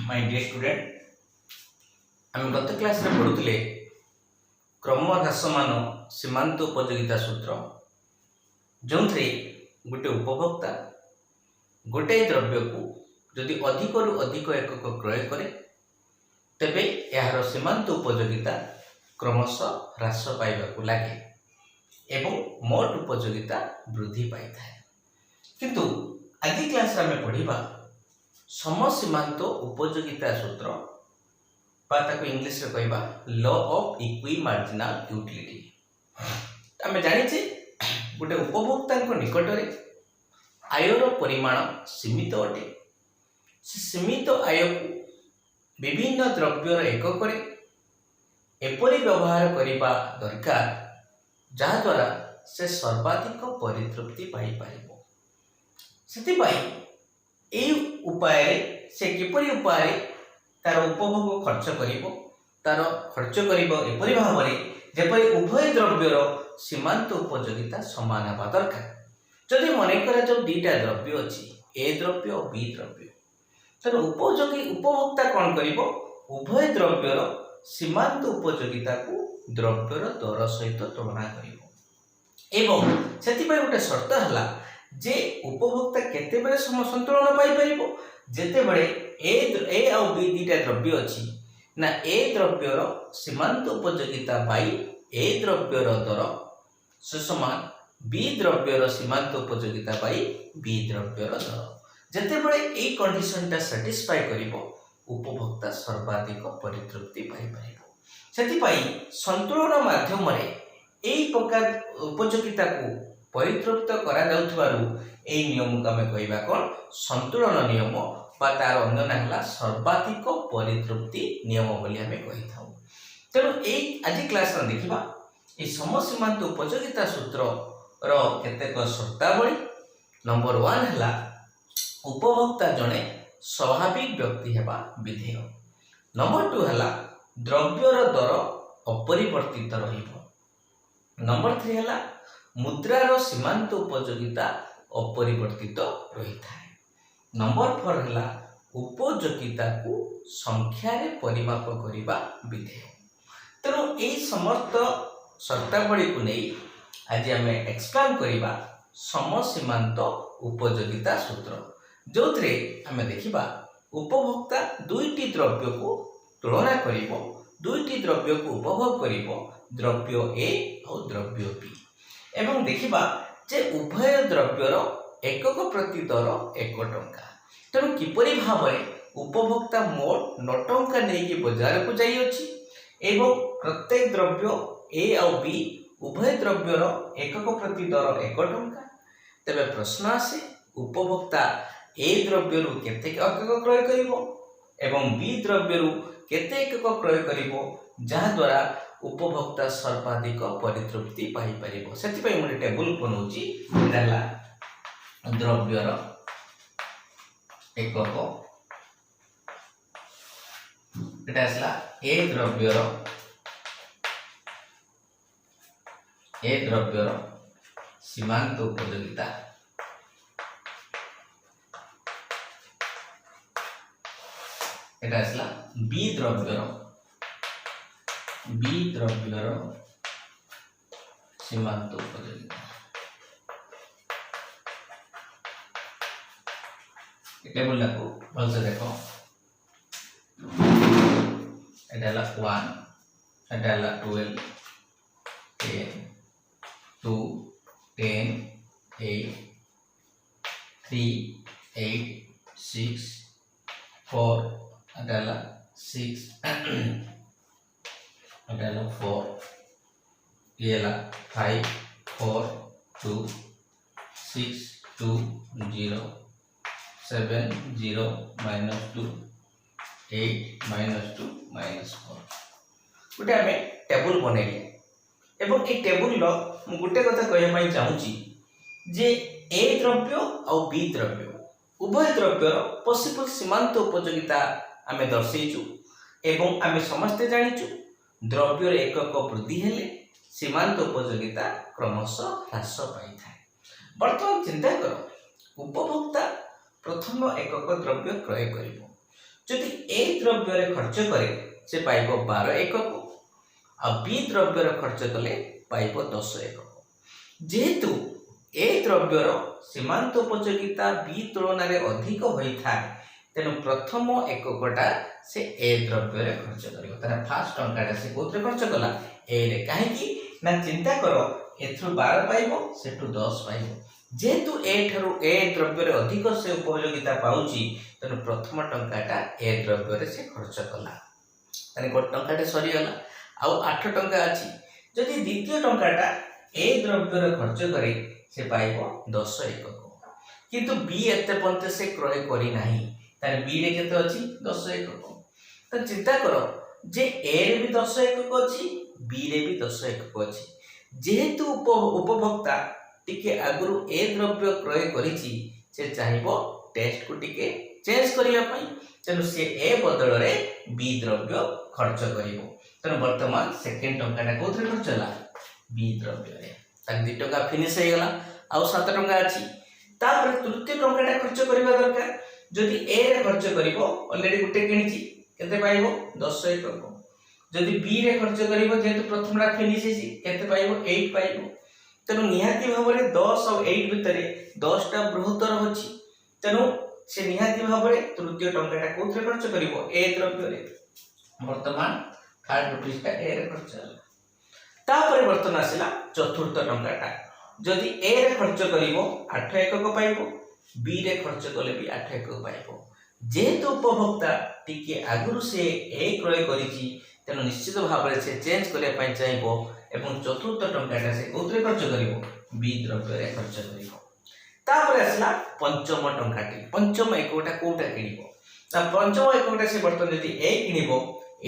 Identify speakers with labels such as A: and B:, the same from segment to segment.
A: My dear student आम गत class रे पढ़ुले क्रम ह्रासमान सीमांत उपयोगिता सूत्र जो गोटे उपभोक्ता गोटे द्रव्य को यदि अधिक रु अधिक एकक क्रय करे तेबे यार सीमांत उपयोगिता क्रमशः ह्रास पाइबाकू लगे एवं मोट उपयोगिता वृद्धि पाई था। किंतु आज क्लास रे पढ़िबा समसीमांत उपयोगिता सूत्र इंग्लिश रे कहबा law of equi marginal utility. आमे जानिचे गोटे उपभोक्ता निकट रे आयर परिमाण सीमित अटे। से सीमित आय को विभिन्न द्रव्यर एकक एपरी व्यवहार करने दरकार जहा द्वारा से सर्वाधिक परितृप्ति पाई पारिबो। सेतिबाई एई उपाय से किपरि उपाय तार उपभोग खर्च करिबो तार खर्च करिबो एपरि भाबरे जेपरि उभय द्रव्यर सीमांत उपयोगिता समान हेबा दरकार। जदि मन करा जो दुईटा द्रव्य अछि ए द्रव्य और बी द्रव्य तर उपयोगी उपभोक्ता कौन करिबो उभय द्रव्यर सीमांत उपयोगिता को द्रव्यर दर सहित तुलना करिबो एवं सेतिबाई गोटे शर्त हला जे उपभोक्ता केते बेले समसंतुलन पाई परिबो जेते बेले ए और बी दुईटा द्रव्य अछि ना ए द्रव्यर सीमांत उपयोगिता पाई ए द्रव्यर दर समान बी द्रव्यर सीमांत उपयोगिता पाई बी द्रव्यर दर जेते बेले ए कंडीशन ता सैटिस्फाई करिबो उपभोक्ता सर्वाधिक परितृप्ति पाई परिबो। सेति पाई संतुलन माध्यम रे एई प्रकार उपयोगिता को परितृप्त करा जाउथबारु एई नियम को हमें कहबा कोन संतुलन नियम बा तार अन्य नाम हला सर्वाधिक परितृप्ति नियम बोली हमें कहि थाउ। तेणु एई आज क्लास रे देखिबा ए समसीमांत उपयोगिता सूत्र रो केतेक शर्तावली। नंबर 1 हला उपभोक्ता जने स्वाभाविक व्यक्ति हेबा विधेय। नंबर 2 हला द्रव्यर दर अपरिवर्तित रहिबो। नंबर 3 हला मुद्रार सीमांत उपयोगिता अपरिवर्तित रही था। नंबर 4 हला उपयोगिता को संख्या रे परिमाप करिबा विधेय। तेणु एई समस्त शर्तावली को नहीं आज आम एक्सप्लेन करिबा समसीमांत उपयोगिता सूत्र जो थे आम देखिबा उपभोक्ता दुईटी द्रव्य को तुलना करिबो दुईटी द्रव्य को उपभोग करिबो द्रव्य ए और द्रव्य बी एवं देखिबा जे उभय द्रव्यर एकक प्रति दर 1 टंका। तेणु किपरि भाबरे उपभोक्ता मोट 9 टंका नेकी बाजार को जाई अछि एवं प्रत्येक द्रव्य ए और बी उभय द्रव्यर एकक प्रति दर 1 टंका। तेबे प्रश्न आसे उपभोक्ता ए द्रव्य रु केते एकक क्रय करिवो एवं बी द्रव्य रु केते एकक क्रय करिवो जहा द्वारा उपभोक्ता सर्वाधिक परितृप्ति पाई परिबो। सेति पई मोटे टेबल बनौची एडाला द्रव्यर एकक एटा असला ए द्रव्यर सीमांत उपयोगिता एटा असला बी द्रव्यर सीमांत उपयोगिता। टेबल को भल से देखो एटा 1 एटा 12 10 2 10 8 3 8 6 4 एटा 6 एटा 4 ये 5 4 2 6 2 0 7 0 -2 8 -2 -4 गोटे आम टेबल बनैले एवं ये टेबल गोटे कथा कहवाई चाहूँगी जे ए द्रव्य और बी द्रव्य उभय द्रव्यर पॉसिबल सीमांत उपयोगिता आम दर्शेचु एवं आम समस्ते जानिचु द्रव्यर एकक वृद्धि हेले सीमांत उपयोगिता क्रमशः ह्रास पाई था। बर्तमान चिंता कर उपभोक्ता प्रथम एकक द्रव्य क्रय करिबो जदि ए द्रव्य खर्च करे से पाइब 12 एकक आ बी द्रव्य खर्च कले पाइब 10 एकक। जेहेतु ए द्रव्यर सीमांत उपयोगिता बी तुलन में अधिक होता है तेणु प्रथम एककटा से ए द्रव्य खर्च कर फास्ट टंका से कौन खर्च कला ए रे कहीं ना चिंता कर एथु 12 पाइब सेठु 10 पाइब जेहेतु ए द्रव्य अधिक से उपयोगिता पाउची तेणु प्रथम टंकाटा ए द्रव्य से खर्च कला ताने गोटे टंकाटे सरीगला आउ 8 टंका अच्छी जदि द्वितीय टंकाटा ए द्रव्य खर्च करे से पाइब 10 एकक किंतु बी एते पंते से क्रय करी नाही ताने बी रे केते अछि 10 एकक तो चिंता करो जे ए रे भी 10 एकक अछि बी रे भी 10 एकक अछि जेहेतु उपभोक्ता टिके आगुरु ए द्रव्य क्रय करिछि से चाहिबो टेस्ट को टिके चेंज करिया पई तेनु से ए बदल रे बी द्रव्य खर्च करिवो तेनु वर्तमान सेकंड टंकाटा कोथरे खर्च होला बी द्रव्य रे ताक 2 टंका फिनिश हे गला आउ 7 टंका अछि तापर तृतीय टंकाटा खर्च करिबा दरकार जदि ए रे खर्च करिवो ऑलरेडी गुटे किनिछि केते पाइबो 10 एकक जदि बी रे खर्च करिवो जेतु प्रथमटा फिनिश हेछि केते पाइबो 8 पाइबो तेनु निहाती भाबरे 10 और 8 भितरे 10 टा बृहत्तर होछि तेनु से निहाती भाबरे तृतीय टंकाटा कोथरे खर्च करिवो ए द्रव्य रे वर्तमान थर्ड रुपीस टा ए रे खर्च होला तापर वर्तमान आसिला चतुर्थ टंकाटा जदि ए रे खर्च करिवो 8 एकक पाइबो बी रे खर्च कले भी 8 एकक पाइबो जेहेतु उपभोक्ता टिके आगुरु से ए क्रय करिछि तेनु निश्चित भाबरे से चेंज करिया पई चाहिबो एवं चतुर्थ टंकाटा से कोथरे खर्च करिवो बी द्रव्य रे खर्च करिवो तापर आसला पंचम टंकाटी पंचम एककटा कोटा किनिबो ता पंचम एककटा से वर्तमान जदि ए किनिबो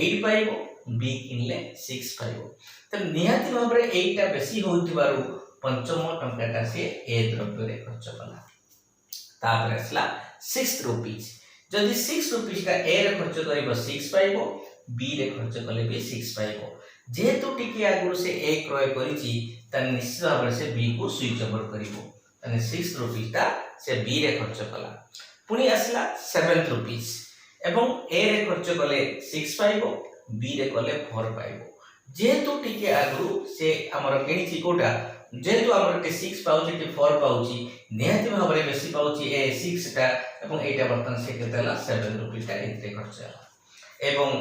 A: 8 पाइबो बी किनले 6 पाइबो त निहाती भाबरे एटा बेसी होउतिबारु पंचम टंकाटा से ए द्रव्य रे खर्च कला तापर आसला 6 रुपीस जदि 6 रुपीस का ए रे खर्च करिवो 6 पाइबो बी रे खर्च कले भी 6 पाइबो जेहेतु टिके आगुरु से ए क्रय करिछि त निश्चित भाबरे से बी को स्विच ओवर करिवो तने 6 रुपीस ता से बी रे खर्च कला पुनी आसला 7 रुपीस एवं ए रे खर्च कले 6 पाइबो बी रे कले 4 पाइबो जेहेतु टिके आगुरु से हमर केनिछि कोटा जेहेतु हमर के 6 पाउछि के 4 पाउछि निहाती भाबरे बेसी पाउछि ए 6 टा एवं एटा बर्तन से केतला 7 रुपीस ता एते खर्च होला एवं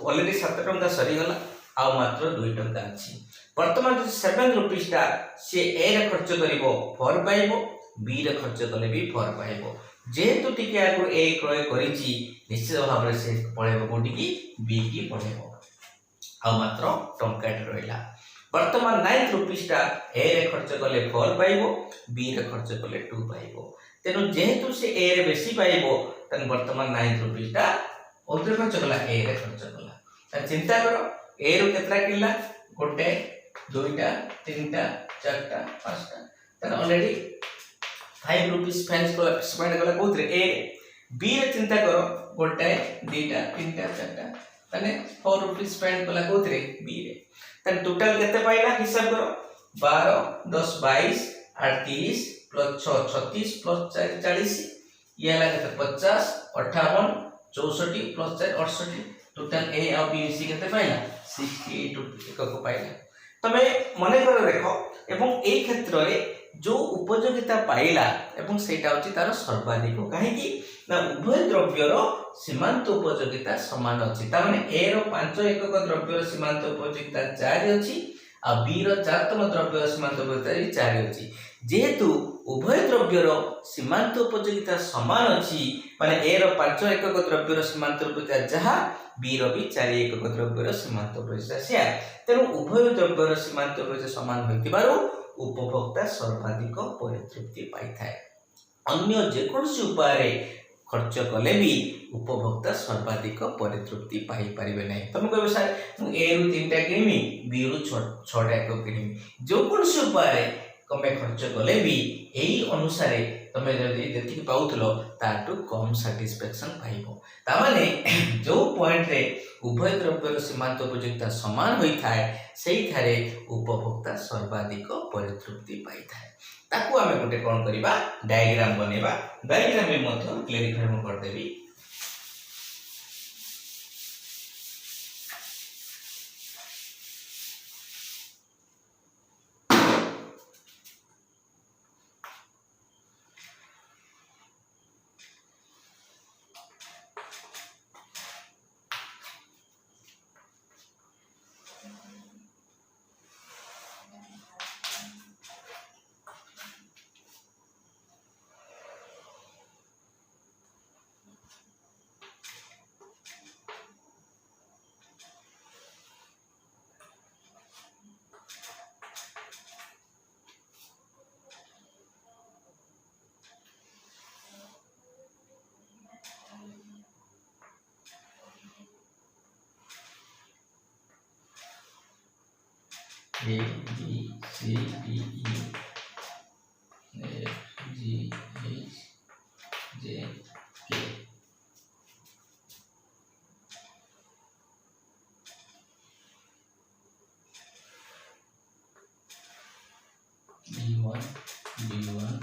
A: ऑलरेडी 7 टंका सरी गला आ मात्र 2 टंका अछि वर्तमान जो 7 रुपीस ता से ए रे खर्च करिवो 4 पाइबो बी रे खर्च कले भी 4 पाइबो जेहेतु टिके आगु ए क्रय करिछि निश्चित भाबरे से पळेबो कोटी की बी की पळेबो आ मात्र टंका रहिला वर्तमान 9 रुपीस ता ए रे खर्च कले 4 पाइबो बी रे खर्च कले 2 पाइबो तेनु जेहेतु से ए रे बेसी पाइबो तन वर्तमान 9 रुपीस ता ओते खर्च कला ए रे खर्च कला त चिंता करो ए रो केतरा किला गोटे दुईटा तीनटा चारटा पांचटा तन ऑलरेडी 5 रुपीस स्पेंड कला कोथरे ए बी रे चिंता करो गोटे दुईटा तीनटा चारटा तने 4 रुपीस स्पेंड कला कोथरे बी रे तन टोटल केते पाइला हिसाब करो 12 10 22 38 प्लस 6 36 प्लस 4 40 ये ला केते 50 58 64 प्लस 4 68 टोटल ए और बी मिसी केते पाइला 68 एकक पाइला तमे मने कर देखो एवं ए क्षेत्र रे जो उपयोगिता पाइला एवं सेटा होची तार सर्वाधिक काहे कि ना उभय द्रव्यर सीमांत उपयोगिता समान अछि ता माने ए रो 5 एकक द्रव्यर सीमांत उपयोगिता 4 अछि आ बी रो 4 तम द्रव्यर सीमांत उपयोगिता 4 अछि जेहेतु उभय द्रव्यर सीमांत उपयोगिता समान अछि माने ए रो 5 एकक द्रव्यर सीमांत उपयोगिता जहा बी रो भी 4 एकक द्रव्यर सीमांत उपयोगिता सेया तेनु उभय द्रव्यर सीमांत उपयोगिता समान होइतिबारु उपभोक्ता सर्वाधिक परितृप्ति पाइथाय अन्य जे कोनसी उपाय खर्च कले भी उपभोक्ता सर्वाधिक परितृप्ति पाई परिबे नै तुम कहबे सर मु ए रु 3 टा किनिमी बी रु 6 टा को किनिमी जो कोनसी उपाय कमे खर्च कले भी एही अनुसार तमे जदी देखि पाउथलो ताटू कम सैटिस्फैक्शन पाइबो ता माने जो पॉइंट रे उभय द्रव्यर सीमांत उपयोगिता समान होई थाए सेही थारे उपभोक्ता सर्वाधिक परितृप्ति पाई थाए ताकू आमे गोटे कोन करिबा डायग्राम बनेबा डायग्राम में मध्य क्लेरिफाई कर देबी A B C D E F G H J K D1 D1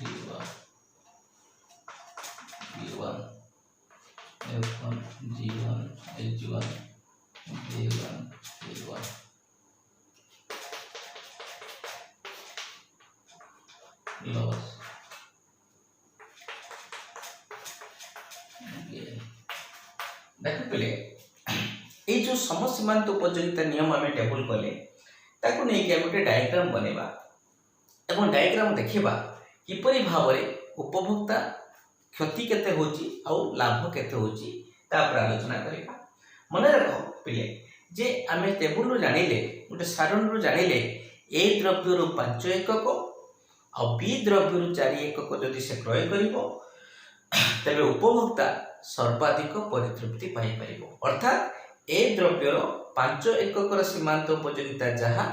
A: D1 D1 F1 G1 H1 J1 K1 loss देख पे ये जो समसीमांत उपयोगिता नियम आम टेबल कले ताकू नहीं कि गोटे डायग्राम बनेबा एवं डायग्राम देखा किपरि भाव उपभोक्ता क्षति केते होची आउ लाभ केते होची तापर आलोचना करिबा। मन रख पिले जे आमे टेबल रो जानिले गोटे सारण रो जानिले ए द्रव्य रो 5 एकक और बी द्रव्य रू 4 एकक जदि से क्रय करिवो तबे उपभोक्ता सर्वाधिक परितृप्ति पाई परिवो। अर्थात ए द्रव्यर 5 एकक सीमांत उपयोगिता जहाँ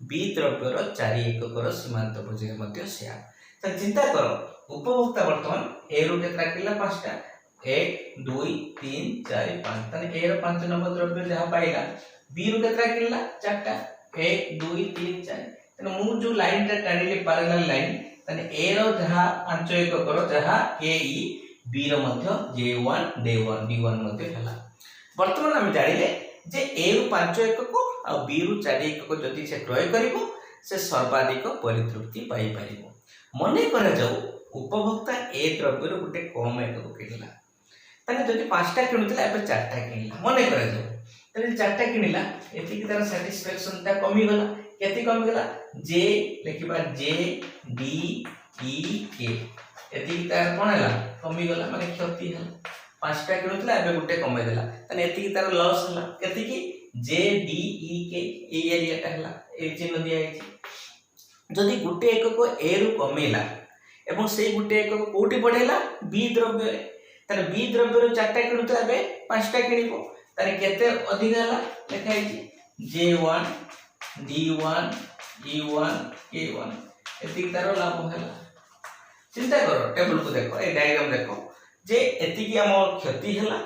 A: बी द्रव्यर 4 एकक सीमांत उपयोगिता मध्य सेया। तो चिंता करो उपभोक्ता वर्तमान ए रू केतरा किला 5टा 1 2 3 4 5 तने ए रो 5 नंबर द्रव्य जहाँ पाएगा बी रू केतरा किला 4टा 1 2 3 4 तने मु जो लाइन टा टाणिले पैरेलल लाइन तने ए रो जहाँ 5 एकक जहाँ ए ई बी रो मध्य J1 D1 D1 मध्य हला। वर्तमान हम जानिले जे ए रू 5 एकक और बी रू 4 एकक जदि से क्रय करिवो से सर्वाधिक परितृप्ति पाई परिवो। मने करा जाऊ उपभोक्ता ए द्रव्य रो गुटे कम एकक किनिला तने जदि 5टा किनुतला एबे 4टा किनिला मने करा जाऊ तने 4टा किनिला एति की तार सैटिस्फैक्शन ता कमी गला केति कमी गला जे लिखिबा जे डी ई के एति की तार कोन हला कमी गला माने क्षति हला 5टा किनुतला एबे गुटे कमे देला तने एति की तार लॉस हला केति की जे डी ई के ए एरिया ता हला ए चिन्ह दिया है। जदि गुटे एकक ए रू कमेला एवं से गुटे एकक कोठी बढ़ेला बी द्रव्य रे तार बी द्रव्य रो 4टा किनुतला एबे 5टा किनिबो तार केते अधिक हला लेखा है J1 D1 E1 K1 एति तार लाभ हला। चिंता करो टेबल को देखो ए डायग्राम देखो जे एति की हम क्षति हला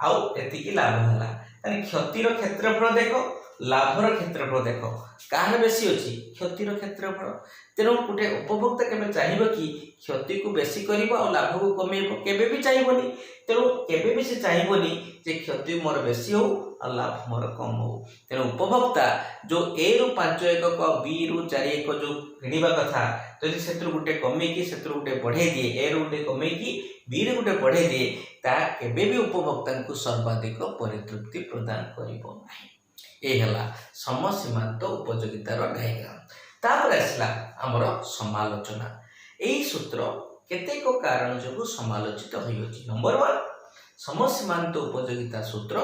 A: आउ एति की लाभ हला तने क्षति रो क्षेत्रफल देखो लाभ रो क्षेत्रफल देखो काहर बेसी अछि क्षति रो क्षेत्रफल तेनो गुटे उपभोक्ता केबे चाहिबो कि क्षति को बेसी करिवो और लाभ को कमेइबो केबे भी चाहिबोनी तेनो केबे भी से चाहिबोनी जे क्षति मोर बेसी हो और लाभ मोर कम हो। तेनो उपभोक्ता जो ए रू 5 एकक बी रू 4 एकक जो किनिबा कथा जदि सेत्र गुटे कमे कि सेत्र गुटे बढ़े दिए ए रू गुटे कमे कि बी रू गुटे बढ़े दिए ता केबे भी उपभोक्ता को सर्वाधिक परितृप्ति प्रदान करिवो नाही। ए हला समसीमांत उपयोगितार डायग्राम। तापर आसला हमर समालोचना। एई सूत्र केतेक कारण जोगु समालोचित होइछि। नंबर 1 समसीमांत उपयोगिता सूत्र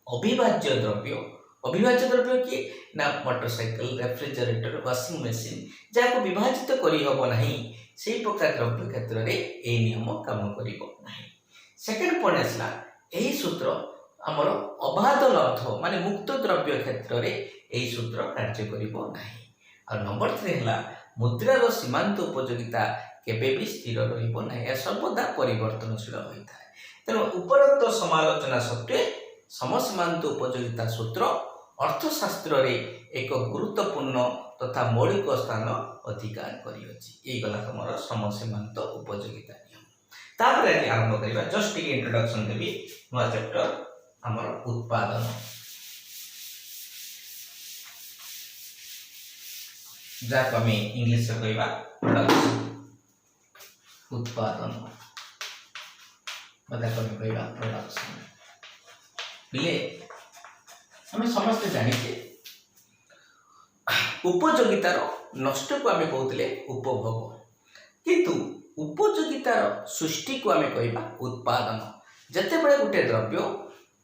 A: अविभाज्य द्रव्य कि ना मोटरसाइकिल रेफ्रिजरेटर वाशिंग मशीन जाको विभाजित करि हबो नाही सेही प्रकार द्रव्य क्षेत्र रे ए नियम काम करिवो नाही। सेकंड पॉइंट आसला एही सूत्र हमर अबाध लब्ध माने मुक्त द्रव्य क्षेत्र रे एही सूत्र कार्य करिवो नाही। और नंबर 3 हला मुद्रार सीमांत उपयोगिता केबे भी स्थिर रहिबो नाही या सर्वदा परिवर्तनशील होइଥାଏ। तेनो उपरोक्त समालोचना सत्वे समसीमांत उपयोगिता सूत्र अर्थशास्त्र रे एक गुरुत्वपूर्ण तथा मौलिक स्थान अधिकार करियोछि। ए गला हमर समसीमांत उपयोगिता नियम। तापर आज आरंभ करिबा जस्ट एक इंट्रोडक्शन देबी नुवा चैप्टर हमर उत्पादन जाको हम इंग्लिश रे कहबा प्रोडक्शन उत्पादन बता कमी कहबा प्रोडक्शन बिले हम समस्त जानि जे उपयोगितार नष्ट को आमे कहउतले उपभोग किंतु उपयोगितार सृष्टि को आमे कहबा उत्पादन। जते बळे गुटे द्रव्य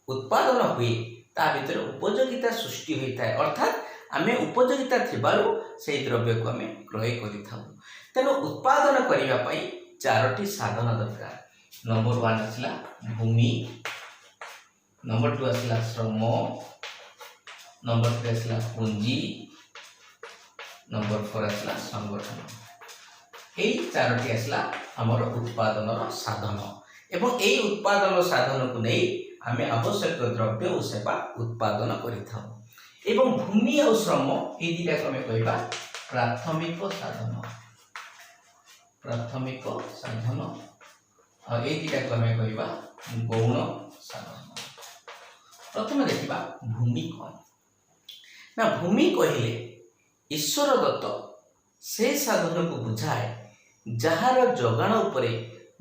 A: उत्पादन हुए ता भीतर उपयोगिता सृष्टि होता है अर्थात आमे उपयोगिता थिबारु से द्रव्य को आमे क्रय करिथाउ। तेनो उत्पादन करिवा पई चारोटी साधन दरकार। नंबर 1 आसला भूमि, नंबर 2 आसला श्रम, नंबर 3 आसला पुंजी, नंबर 4 आसला संगठन। यही चारोटी आसला आमर उत्पादन साधन एवं यही उत्पादन साधन को नहीं आम आवश्यक द्रव्य और सेवा उत्पादन करिथाउ। एवं भूमि और श्रम ये दुटा को आम कहबा प्राथमिक साधन, प्राथमिक साधन और ये दुटा को आम कहबा गौण साधन। प्रथम देखिबा भूमि कौन ना, भूमि कहले ईश्वर दत्त से साधन को बुझाए जार जगाण उपरे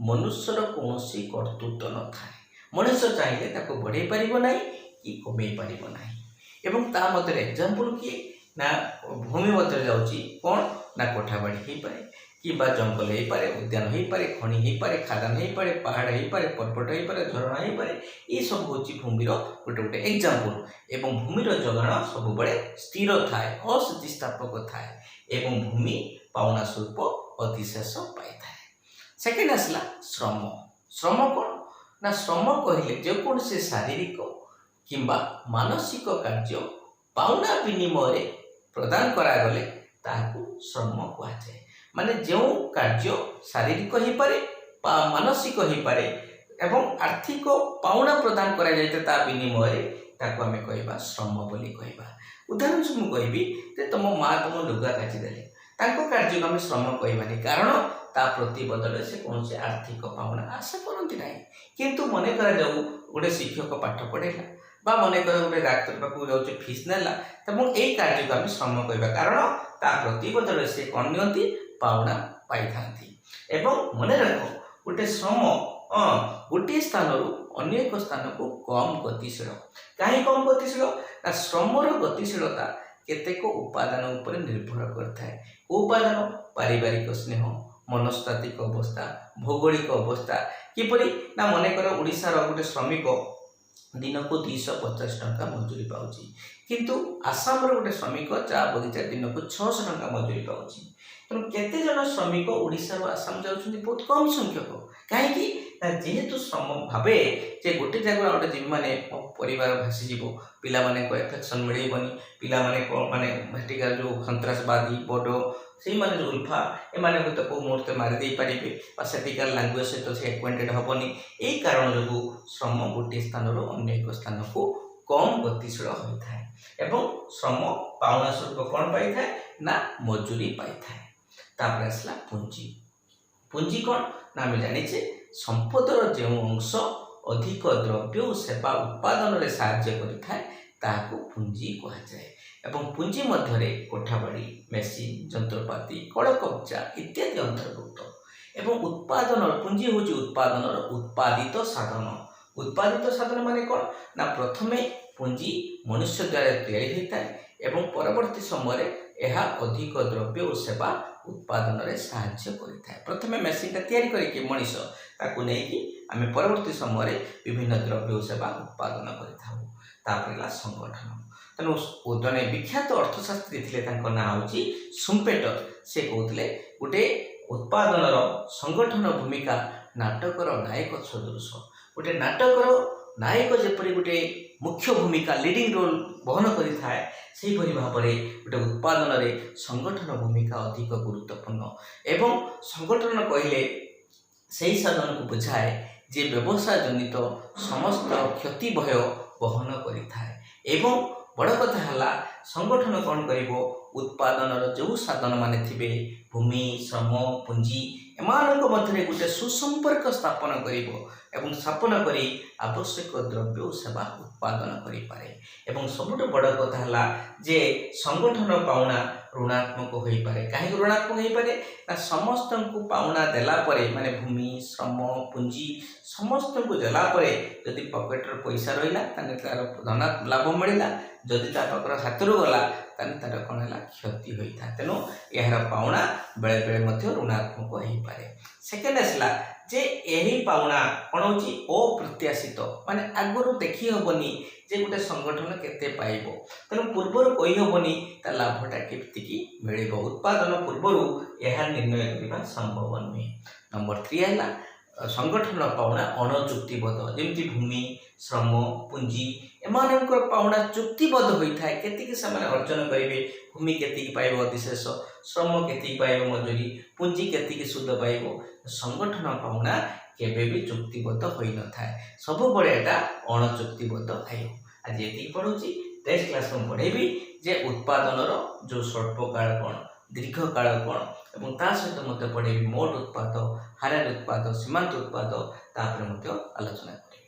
A: मनुष्यर कौन कर्तृत्व न थाए। मनुष्य चाहिए ताको बढ़े पारिबो नाही कि कमे पारिबो नाही। एवं ता मते एग्जांपल किए ना भूमि मते जाउची कोन ना कोठाबाड़ी हे पारे कि बा जंगल हे पारे, उद्यान हे पारे, खनि हे पारे, खादान हे पारे, पहाड़ हे पारे, पर्वत हे पारे, झरणा हे पारे। ये सब होची भूमिर गोटे गोटे एग्जांपल। एवं भूमिर जगाण सब बड़े स्थिर थाए, अस्थितिस्थापक थाए एवं भूमि पावना स्वरूप अतिशेष पाई थाए। सेकेंड आसला श्रम। श्रम कौन ना, श्रम कहले जो से शारीरिक किंबा मानसिक कार्य पावना विनिमय प्रदान करागले ताकू श्रम कहुए। माने जो कार्य शारीरिक ही पारे, मानसिक ही पारे एवं आर्थिक पावना प्रदान करा जायते ता विनिमय ताकू आमे कहबा श्रम बोली कहबा। उदाहरण से मुझे कहबी जे तुम माँ तुम लुगा काची देले तांको कार्य को आमे श्रम कहबानी, कारण ता प्रति बदल से कौन से आर्थिक पावना आशा करती ना। किंतु मन करा जाऊ गोटे शिक्षक पाठ पढ़ेला बा मन कर गोटे डाक्तर पाखु जाऊे फीस नेला, तब यही कार्य को आम श्रम कहबा, कारण ता प्रति बदल से कौन नियंती पावना पाई थांती। एवं मन रख गोटे श्रम गोटे स्थान अन्य एक स्थान को कम गतिशील। कहीं कम गतिशील ना, श्रमर गतिशीलता केतेक उपादान उपर निर्भर करता है। उपादान पारिवारिक स्नेह, मनस्तात्विक अवस्था, भौगोलिक अवस्था किपरि ना मन कर ओडिशार गोटे श्रमिक दिन को 250 टंका मजूरी पाउची, किंतु आसाम गोटे श्रमिक चा बगीचा दिन को 600 टंका मजूरी पाउची। तेणु केते जन श्रमिक ओडिशार आसाम जाउछन्ति बहुत कम संख्यक। कहीं जेहेतु श्रम भावे जे गोटे जगह गोटे जीव माने परिवार भासीज, पिला माने को एफेक्शन मिलबनी, पिला माने को माने हेटिकार जो सन्त्रासवादी बड़ से माने जो उल्फा एमाने तो को मुहूर्ते मारी दे पारिबे बा सेटिकार लैंग्वेज सहित से एक्वेंटेड हबनी। एई कारण जो श्रम गोटे स्थान अन्य एक स्थान को कम गतिशील होता है एवं श्रम पावना स्वरूप कौन पाई थाए ना मजूरी पाई थाए। तापर आसला पुंजी। पुंजी कौन ना आम जाने संपदर जो अंश अधिक द्रव्य और सेवा उत्पादन में साहाय्य करिथाए ताहाको पुंजी कहा जाए। एवं पुंजी मध्य कोठाबाड़ी, मेसीन, जंत्रपाति, कलकब्जा इत्यादि अंतर्भुक्त। एवं उत्पादन पुंजी हूँ उत्पादन उत्पादित साधन। उत्पादित साधन माने कौन ना, प्रथमे पुंजी मनुष्य द्वारा तैयारी होता है एवं परवर्ती समय यह अधिक द्रव्य और सेवा उत्पादन में साहाय्य करिथाए। प्रथमे मेसीनटा तैयारी करके मनीष ताकू नहीं आम परवर्ती समय विभिन्न द्रव्य और सेवा उत्पादन करिथाउ। तापर संगठन। तेणु जड़े विख्यात अर्थशास्त्री थे ना हूँ सुम्पेटर। से कहते गोटे उत्पादन संगठन भूमिका नाटकर नायक सदृश। गोटे नाटकर नायक जपरी गोटे मुख्य भूमिका लीडिंग रोल बहन करिथाए, सेहीपरि भाव में गोटे उत्पादन में संगठन भूमिका अधिक गुरुत्वपूर्ण। एवं संगठन कहले सही साधन को बुझाए जे व्यवसाय जनित समस्त क्षति भय बहन करिथाए। एवं बड़ कथा है संगठन कौन करिवो, उत्पादन जो साधन माने थिबे भूमि, श्रम, पुंजी एमानक मध्य गोटे सुसंपर्क स्थापन करिवो एवं स्थापन करी आवश्यक द्रव्य और सेवा उत्पादन करि पारे। एवं सबुठ बड़ कथा है जे संगठन पाउना ऋणात्मक हो पारे। कहीं ऋणात्मक हो पारे ना, समस्त को पाउना देला परे माने भूमि, श्रम, पुंजी समस्त को देला परे जदि पॉकेटर पैसा रहिला ताने तार धन लाभ मिलला, जदि ता पाखर हाथ गला ताने तार कौन है क्षति होता है। तेणु यार पाउना बेले बेले मध्य ऋणात्मक हो पारे। सेकेंड आसला जे यही पाउना कौन हो अप्रत्याशित, माने आगुरी देखी हेनी जे गोटे संगठन केते पाइबो। तेणु पूर्वर कही हेनी ता लाभटा केतिकी मिलिबो। उत्पादन पूर्वर यह निर्णय करने संभव नुहे। नंबर 3 है संगठन पाउना अणचुक्तिबद्ध जमी भूमि श्रम पुंजी एमानकर पाउना चुक्तिबद्ध होता है केतिकी से अर्जन करेंगे भूमि केतिकी पाइब अधिशेष श्रम केतिकी पाइब मजूरी पुंजी केतिकी सुध पाइब संगठन पाउना केबे भी चुक्तिबद्ध होई न थाए सब बड़े एटा अणचुक्तिबद्ध आय आज ये पढ़ुची नेक्स्ट क्लास में पढ़ेबी जे उत्पादन जो स्वल्पकाल कौन दीर्घकाल कौन एवं ता सहित मत पढ़ेबी मोट उत्पाद हारार उत्पाद सीमांत उत्पाद तापर आलोचना करें।